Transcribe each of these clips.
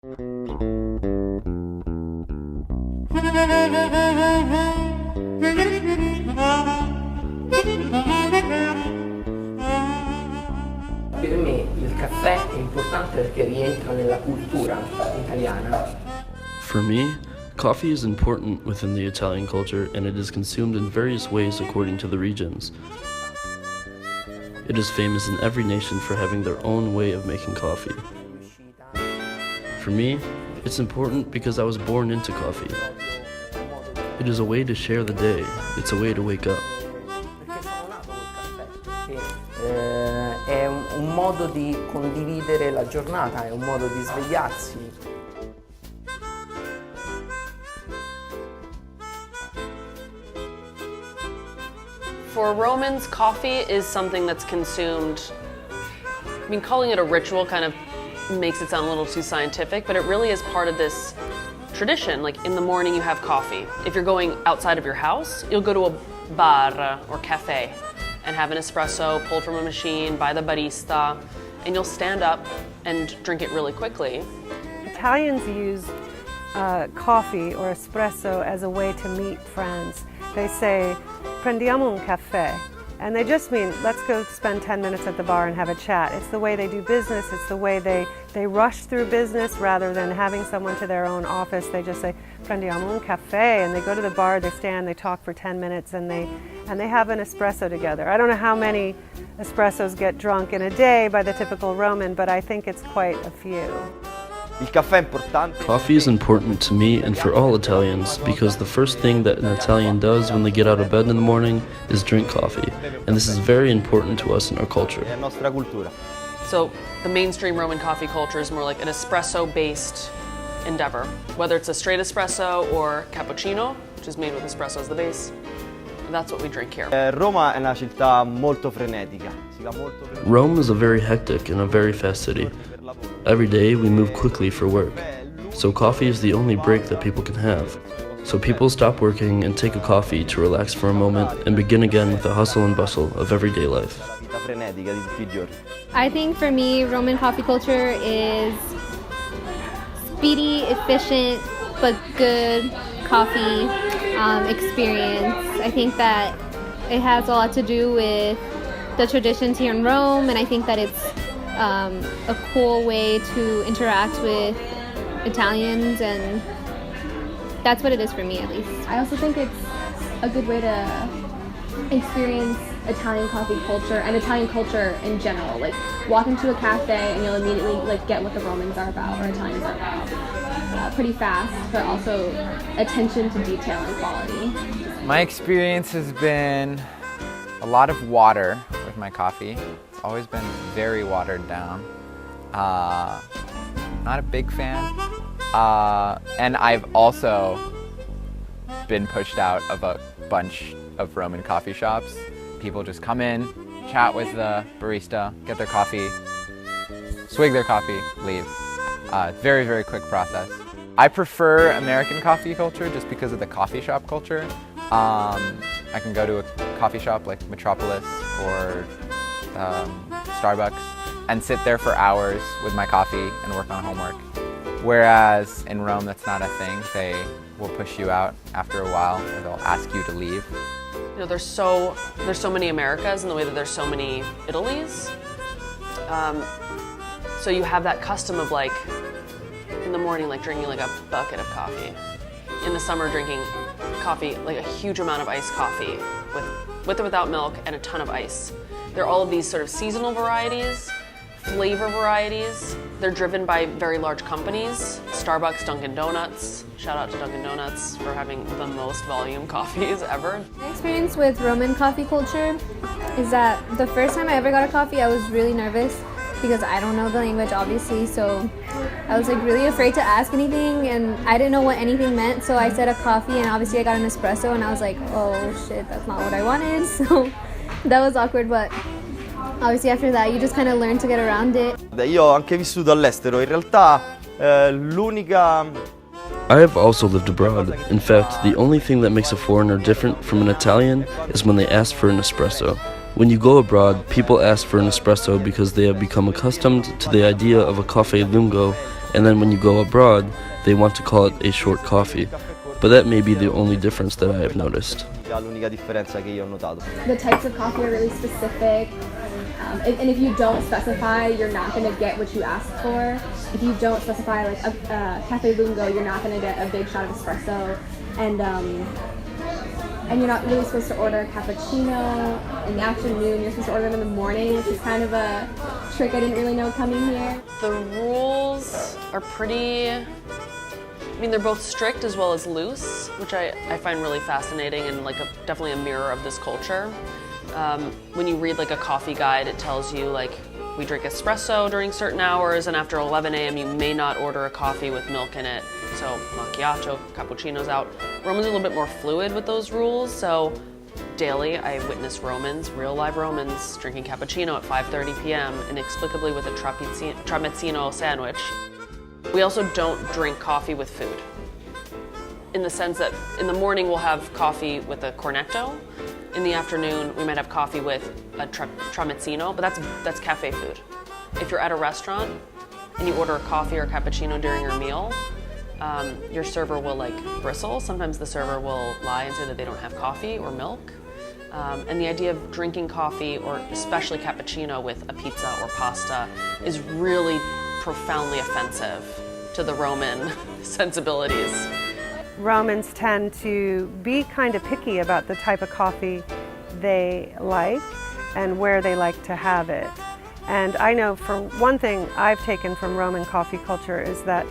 Per me il caffè è importante perché rientra nella cultura italiana. For me, coffee is important within the Italian culture and it is consumed in various ways according to the regions. It is famous in every nation for having their own way of making coffee. For me, it's important because I was born into coffee. It is a way to share the day. It's a way to wake up. È un modo di condividere la giornata, è un modo di svegliarsi. For Romans, coffee is something that's consumed. I mean, calling it a ritual kind of makes it sound a little too scientific, but it really is part of this tradition. Like in the morning you have coffee. If you're going outside of your house, you'll go to a bar or cafe and have an espresso pulled from a machine by the barista, and you'll stand up and drink it really quickly. Italians use coffee or espresso as a way to meet friends. They say, prendiamo un caffè, and they just mean, let's go spend 10 minutes at the bar and have a chat. It's the way they do business, it's the way they rush through business rather than having someone to their own office. They just say, prendiamo un caffè, and they go to the bar, they stand, they talk for 10 minutes, and they have an espresso together. I don't know how many espressos get drunk in a day by the typical Roman, but I think it's quite a few. Coffee is important to me and for all Italians because the first thing that an Italian does when they get out of bed in the morning is drink coffee, and this is very important to us in our culture. So the mainstream Roman coffee culture is more like an espresso-based endeavor, whether it's a straight espresso or cappuccino, which is made with espresso as the base. That's what we drink here. Roma è una città molto frenetica. Rome is a very hectic and a very fast city. Every day we move quickly for work, so coffee is the only break that people can have. So people stop working and take a coffee to relax for a moment and begin again with the hustle and bustle of everyday life. I think for me, Roman coffee culture is speedy, efficient, but good coffee experience. I think that it has a lot to do with the traditions here in Rome, and I think that it's a cool way to interact with Italians, and that's what it is for me at least. I also think it's a good way to experience Italian coffee culture and Italian culture in general. Like walk into a cafe and you'll immediately get what the Romans are about or Italians are about. Pretty fast, but also attention to detail and quality. My experience has been a lot of water with my coffee. It's always been very watered down. Not a big fan. And I've also been pushed out of a bunch of Roman coffee shops. People just come in, chat with the barista, get their coffee, swig their coffee, leave. Very, very quick process. I prefer American coffee culture just because of the coffee shop culture. I can go to a coffee shop like Metropolis or Starbucks and sit there for hours with my coffee and work on homework. Whereas in Rome, that's not a thing. They will push you out after a while, or they'll ask you to leave. You know, there's so many Americas in the way that there's so many Italys. So you have that custom of like, in the morning, like drinking like a bucket of coffee. In the summer, drinking coffee, like a huge amount of iced coffee with or without milk and a ton of ice. There are all of these sort of seasonal varieties, flavor varieties. They're driven by very large companies, Starbucks, Dunkin' Donuts. Shout out to Dunkin' Donuts for having the most volume coffees ever. My experience with Roman coffee culture is that the first time I ever got a coffee, I was really nervous because I don't know the language, obviously, so I was like really afraid to ask anything, and I didn't know what anything meant, so I said a coffee, and obviously I got an espresso, and I was like, oh shit, that's not what I wanted, so that was awkward, but obviously after that you just kind of learn to get around it. Io ho anche vissuto all'estero, in realtà l'unica... I have also lived abroad. In fact, the only thing that makes a foreigner different from an Italian is when they ask for an espresso. When you go abroad, people ask for an espresso because they have become accustomed to the idea of a caffè lungo And then when you go abroad, they want to call it a short coffee. But that may be the only difference that I have noticed. L'unica differenza che io ho notato. The types of coffee are really specific. And if you don't specify, you're not going to get what you ask for. If you don't specify like a cafe lungo, you're not going to get a big shot of espresso. And you're not really supposed to order a cappuccino in the afternoon. You're supposed to order them in the morning, which is kind of a trick I didn't really know coming here. The rules are pretty, I mean, they're both strict as well as loose, which I find really fascinating and like definitely a mirror of this culture. When you read like a coffee guide, it tells you like we drink espresso during certain hours, and after 11 a.m. you may not order a coffee with milk in it. So macchiato, cappuccino's out. Romans are a little bit more fluid with those rules, so daily I witness Romans, real live Romans, drinking cappuccino at 5:30 p.m. inexplicably with a tramezzino sandwich. We also don't drink coffee with food, in the sense that in the morning we'll have coffee with a cornetto. In the afternoon, we might have coffee with a tramezzino, but that's cafe food. If you're at a restaurant and you order a coffee or a cappuccino during your meal, your server will like bristle. Sometimes the server will lie and say that they don't have coffee or milk. And the idea of drinking coffee, or especially cappuccino, with a pizza or pasta is really profoundly offensive to the Roman sensibilities. Romans tend to be kind of picky about the type of coffee they like and where they like to have it. And I know for one thing I've taken from Roman coffee culture is that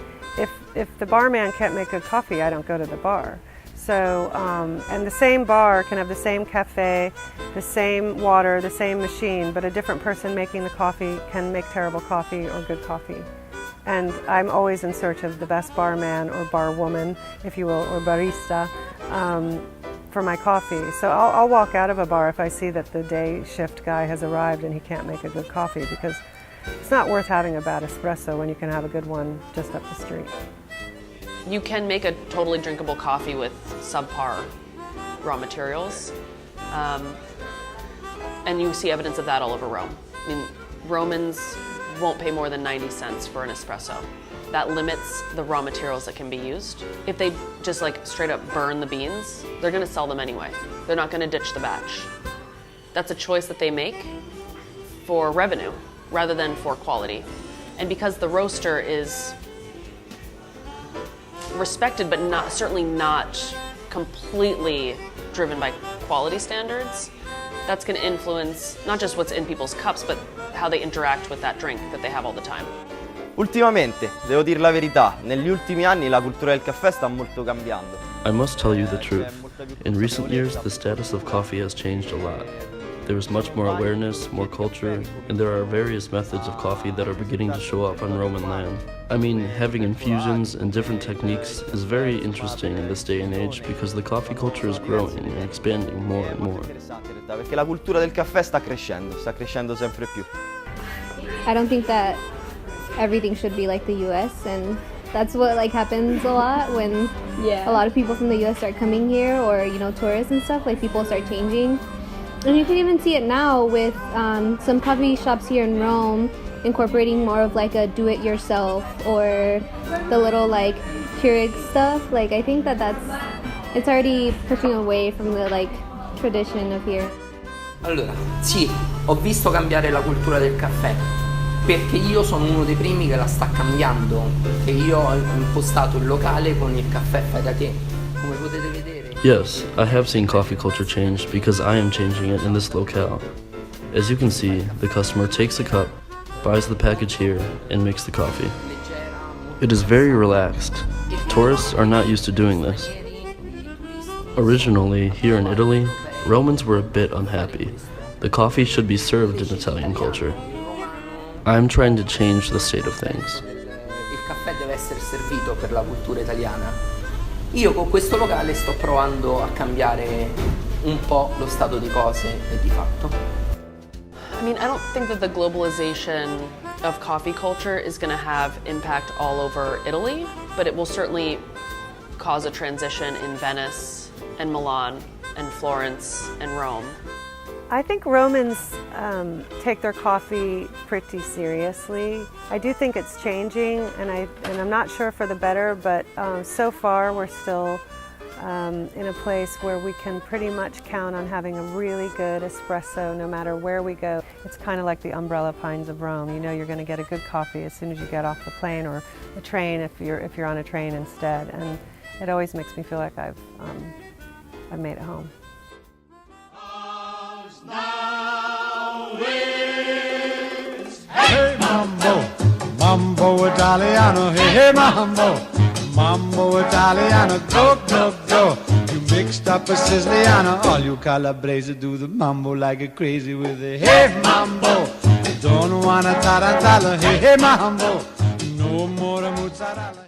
if the barman can't make good coffee, I don't go to the bar. So, and the same bar can have the same cafe, the same water, the same machine, but a different person making the coffee can make terrible coffee or good coffee. And I'm always in search of the best barman or barwoman, if you will, or barista for my coffee. So I'll walk out of a bar if I see that the day shift guy has arrived and he can't make a good coffee, because it's not worth having a bad espresso when you can have a good one just up the street. You can make a totally drinkable coffee with subpar raw materials, and you see evidence of that all over Rome. I mean, Romans won't pay more than 90 cents for an espresso. That limits the raw materials that can be used. If they just like straight up burn the beans, they're gonna sell them anyway. They're not gonna ditch the batch. That's a choice that they make for revenue rather than for quality. And because the roaster is respected, but certainly not completely driven by quality standards, that's going to influence not just what's in people's cups, but how they interact with that drink that they have all the time. Ultimamente, devo dire la verità, negli ultimi anni la cultura del caffè sta molto cambiando. I must tell you the truth. In recent years, the status of coffee has changed a lot. There is much more awareness, more culture, and there are various methods of coffee that are beginning to show up on Roman land. I mean, having infusions and different techniques is very interesting in this day and age because the coffee culture is growing and expanding more and more. Perché la cultura del caffè sta crescendo sempre più. I don't think that everything should be like the US, and that's what like happens a lot when a lot of people from the US start coming here, or tourists and stuff. Like people start changing. And you can even see it now with some coffee shops here in Rome incorporating more of like a do-it-yourself, or the little like Keurig stuff. Like I think it's already pushing away from the like tradition of here. Allora, sì, ho visto cambiare la cultura del caffè, perché io sono uno dei primi che la sta cambiando, che io ho impostato il locale con il caffè fai da te, come potete vedere. Yes, I have seen coffee culture change because I am changing it in this locale. As you can see, the customer takes a cup, buys the package here, and makes the coffee. It is very relaxed. Tourists are not used to doing this. Originally, here in Italy, Romans were a bit unhappy. The coffee should be served in Italian culture. I'm trying to change the state of things. Il caffè deve essere servito per la cultura italiana. Io con questo locale sto provando a cambiare un po' lo stato di cose e di fatto. I mean, I don't think that the globalization of coffee culture is going to have impact all over Italy, but it will certainly cause a transition in Venice and Milan and Florence and Rome. I think Romans take their coffee pretty seriously. I do think it's changing, and I'm not sure for the better, but so far we're still in a place where we can pretty much count on having a really good espresso no matter where we go. It's kind of like the umbrella pines of Rome. You know you're going to get a good coffee as soon as you get off the plane or the train if you're on a train instead, and it always makes me feel like I've made it home. Hey mambo, mambo Italiano, hey hey mambo, mambo Italiano, go go go. You mixed up a Siciliano, all you Calabrese do the mambo like a crazy with a hey mambo. Don't wanna tarantella, hey hey mambo, no more mozzarella.